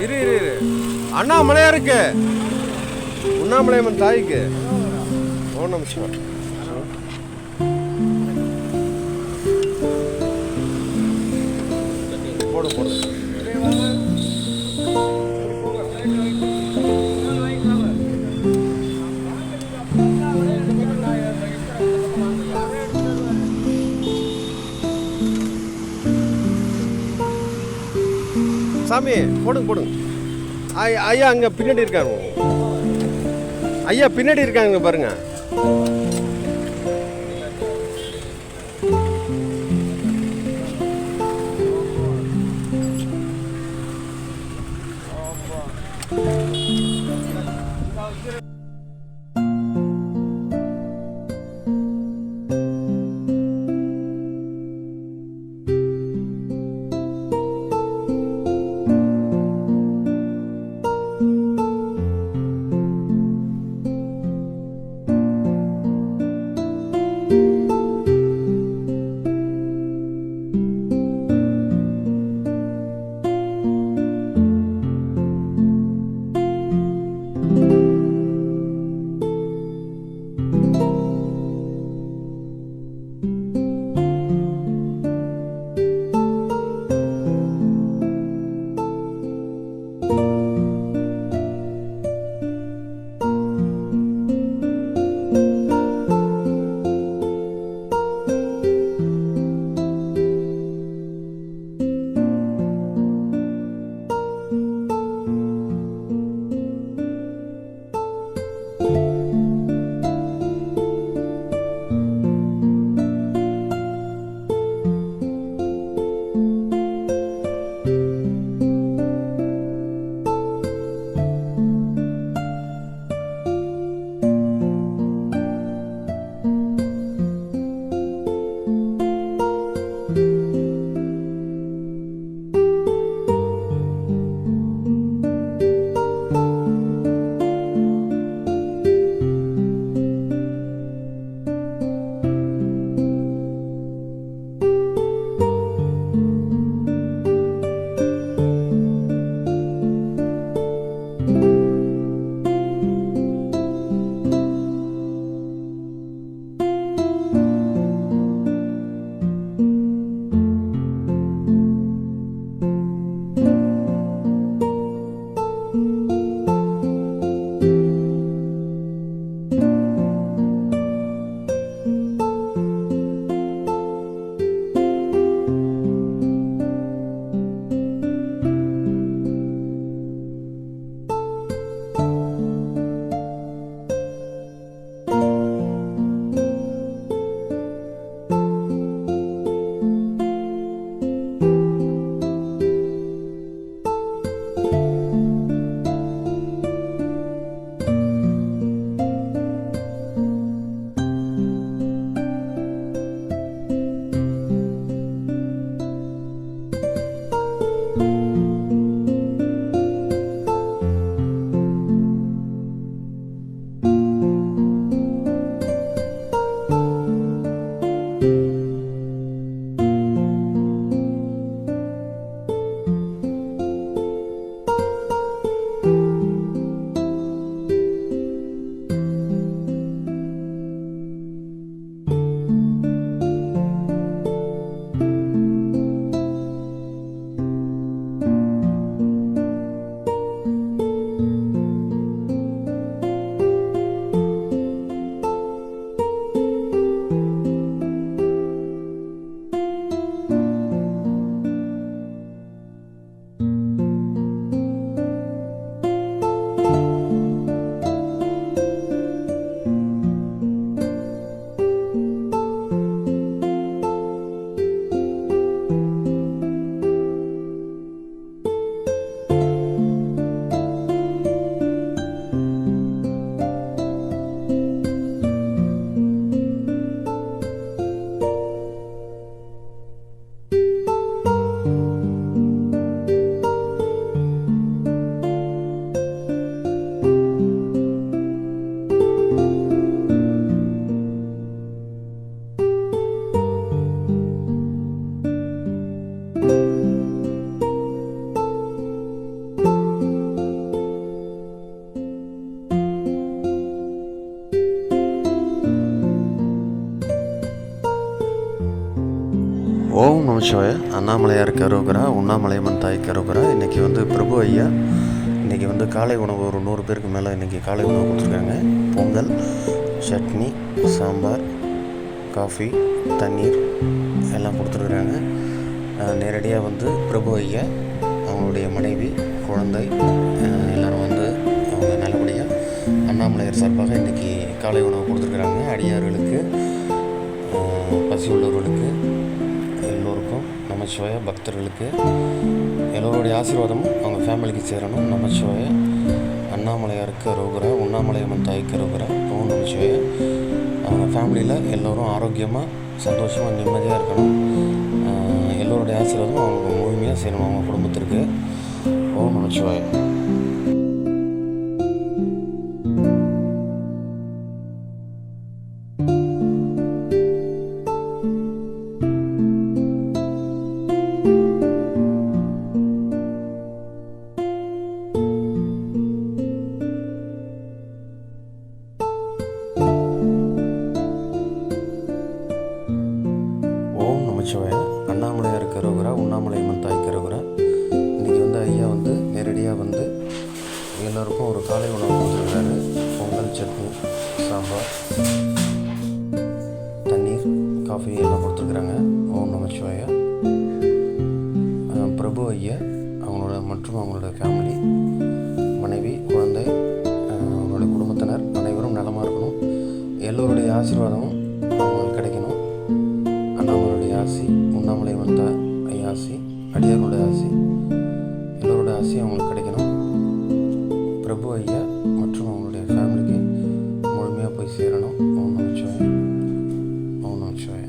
இரு இரு இரு அண்ணாமலையா இருக்கு உண்ணாமலையம்மன் தாய்க்கு ஓ நமஸ்காரம். போடு போடு. சாமி போடுங்க போடுங்க. ஐயா அங்கே பின்னாடி இருக்காங்க. ஐயா பின்னாடி இருக்காங்க பாருங்க. நமச்சிவாய. அண்ணாமலையார் கரோகரா, உண்ணாமலையம்மன் தாய் கரோகரா. இன்றைக்கி வந்து பிரபு ஐயா இன்றைக்கி வந்து காலை உணவு ஒரு 100 பேருக்கு மேலே இன்றைக்கி காலை உணவு கொடுத்துருக்காங்க. பொங்கல், சட்னி, சாம்பார், காஃபி, தண்ணீர் எல்லாம் கொடுத்துருக்குறாங்க. நேரடியாக வந்து பிரபு ஐயா, அவங்களுடைய மனைவி, குழந்தை எல்லோரும் வந்து அவங்க நல்லபடியாக அண்ணாமலையார் சார்பாக இன்றைக்கி காலை உணவு கொடுத்துருக்குறாங்க. அடியார்களுக்கு, பசி உள்ளவர்களுக்கு எல்லோருக்கும் நமச்சிவாய. பக்தர்களுக்கு எல்லோருடைய ஆசீர்வாதமும் அவங்க ஃபேமிலிக்கு சேரணும். நமச்சிவாய. அண்ணாமலையாருக்கு அரோகரா, உண்ணாமலையம்மன் தாய்க்கு அரோகரா. ஓம் நமச்சிவாய. அவங்க ஃபேமிலியில் எல்லோரும் ஆரோக்கியமாக, சந்தோஷமாக, நிம்மதியாக இருக்கணும். எல்லோருடைய ஆசீர்வாதமும் அவங்களுக்கு முழுமையாக செய்யணும் அவங்க குடும்பத்திற்கு. ஓம் நமச்சிவாய. நமச்சிவாய. அண்ணாமலையார் கரோகரா, உண்ணாமலையம்மன் தாய் கரோகரா. இன்றைக்கி வந்து ஐயா வந்து நேரடியாக வந்து எல்லோருக்கும் ஒரு காலை உணவு கொடுத்துருக்காரு. பொங்கல், சட்னி, சாம்பார், தண்ணீர், காஃபி எல்லாம் கொடுத்துருக்குறாங்க. ஓம் நமச்சிவாய. பிரபு ஐயா அவங்களோட மற்றும் அவங்களோட ஃபேமிலி, மனைவி, குழந்தை, அவங்களோட குடும்பத்தினர் அனைவரும் நலமாக இருக்கணும். எல்லோருடைய ஆசீர்வாதமும் அவங்களுக்கு கிடைக்கணும். அண்ணாமலையுடைய ஆசி, உண்ணாமலையம்மன் தாய் ஆசி, அடியார்களுடைய ஆசி, எல்லோருடைய ஆசி அவங்களுக்கு கிடைக்கணும். பிரபு ஐயா மற்றும் அவங்களுடைய ஃபேமிலிக்கு முழுமையாக போய் சேரணும். ஓம் நமச்சிவாய. ஓம் நமச்சிவாய.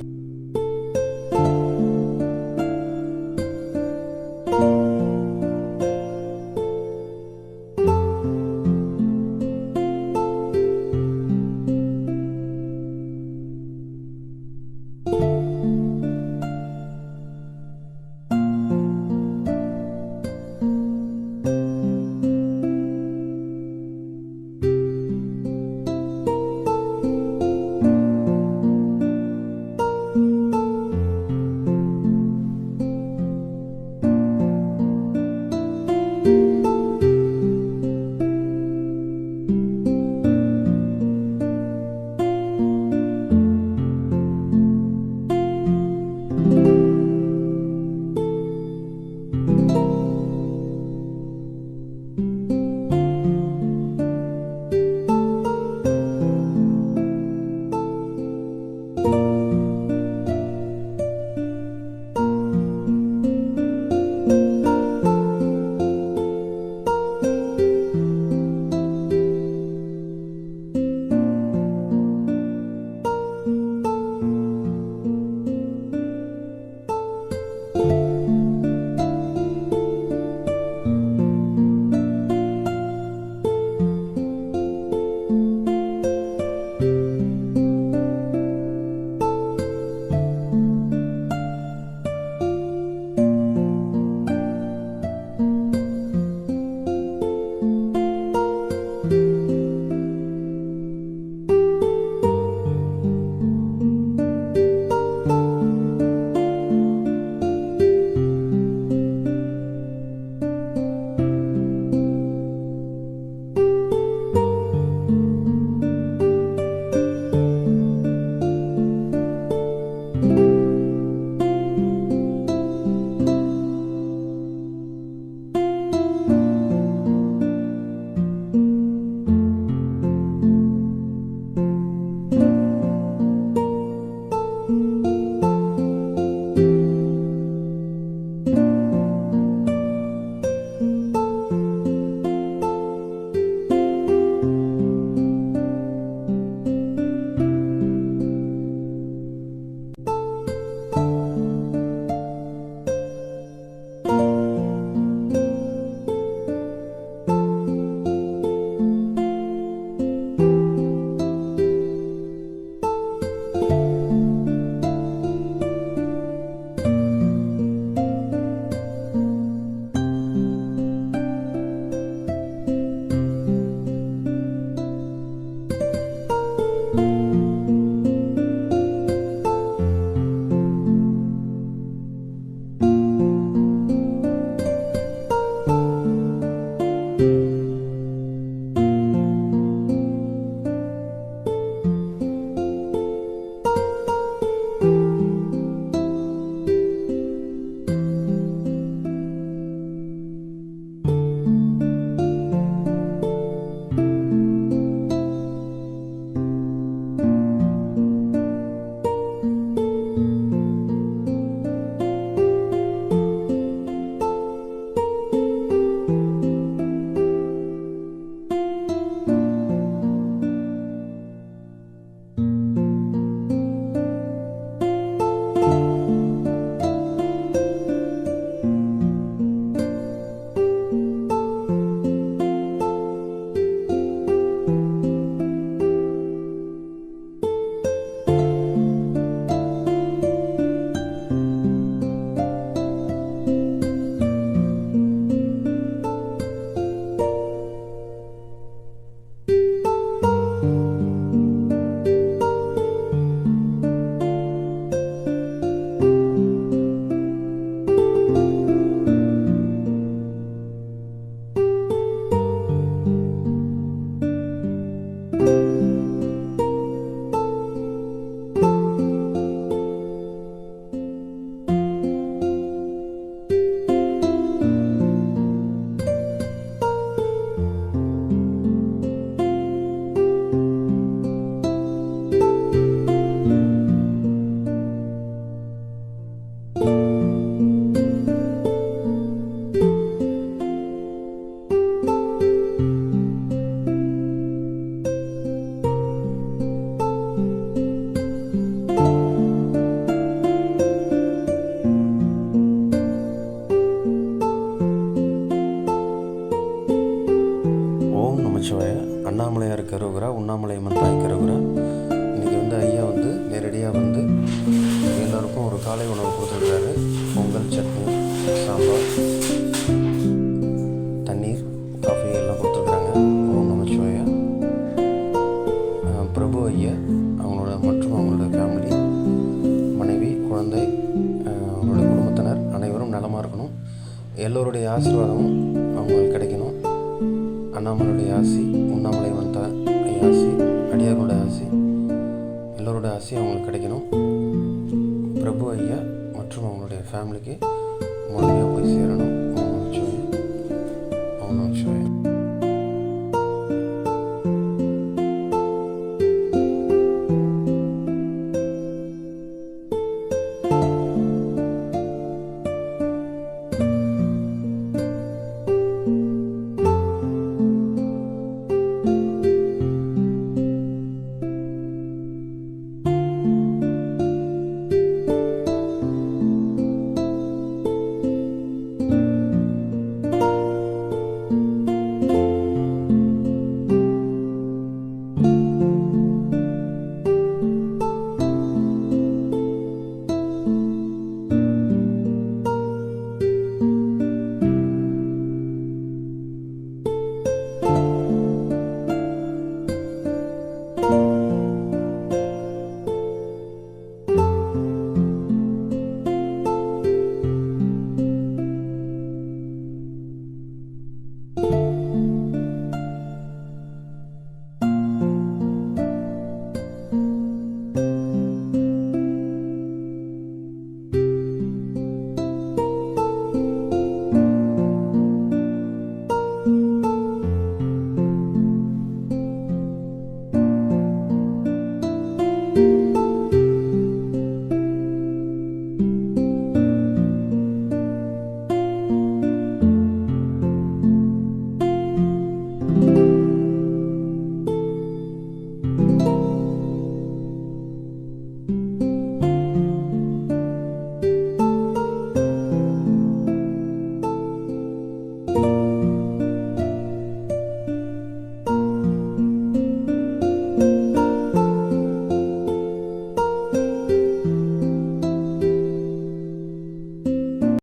தாயார் கரோகரா, உண்ணாமலையம்மன் தாய் கரோகரா. இன்றைக்கி வந்து ஐயா வந்து நேரடியாக வந்து எல்லோருக்கும் ஒரு காலை உணவு கொடுத்துருக்காரு. பொங்கல், சட்னி, சாம்பார், தண்ணீர், காஃபி எல்லாம் கொடுத்துருக்குறாங்க. ஓம் நமச்சிவாயா. பிரபு ஐயா அவங்களோட மற்றும் அவங்களோட ஃபேமிலி, மனைவி, குழந்தை, அவங்களோட குடும்பத்தினர் அனைவரும் நலமாக இருக்கணும். எல்லோருடைய ஆசீர்வாதமும் அவங்களுக்கு கிடைக்கணும். அண்ணாமலையுடைய ஆசி, உண்ணாமலையம்மன் தாய் ஆசி, அடியாரோட ஆசி, எல்லோரோட ஆசி அவங்களுக்கு கிடைக்கணும். பிரபு ஐயா மற்றும் அவங்களுடைய ஃபேமிலிக்கு முழுமையாக போய் சேரணும். ஓம் நமச்சிவாயா. ஓம் நமச்சிவாயா.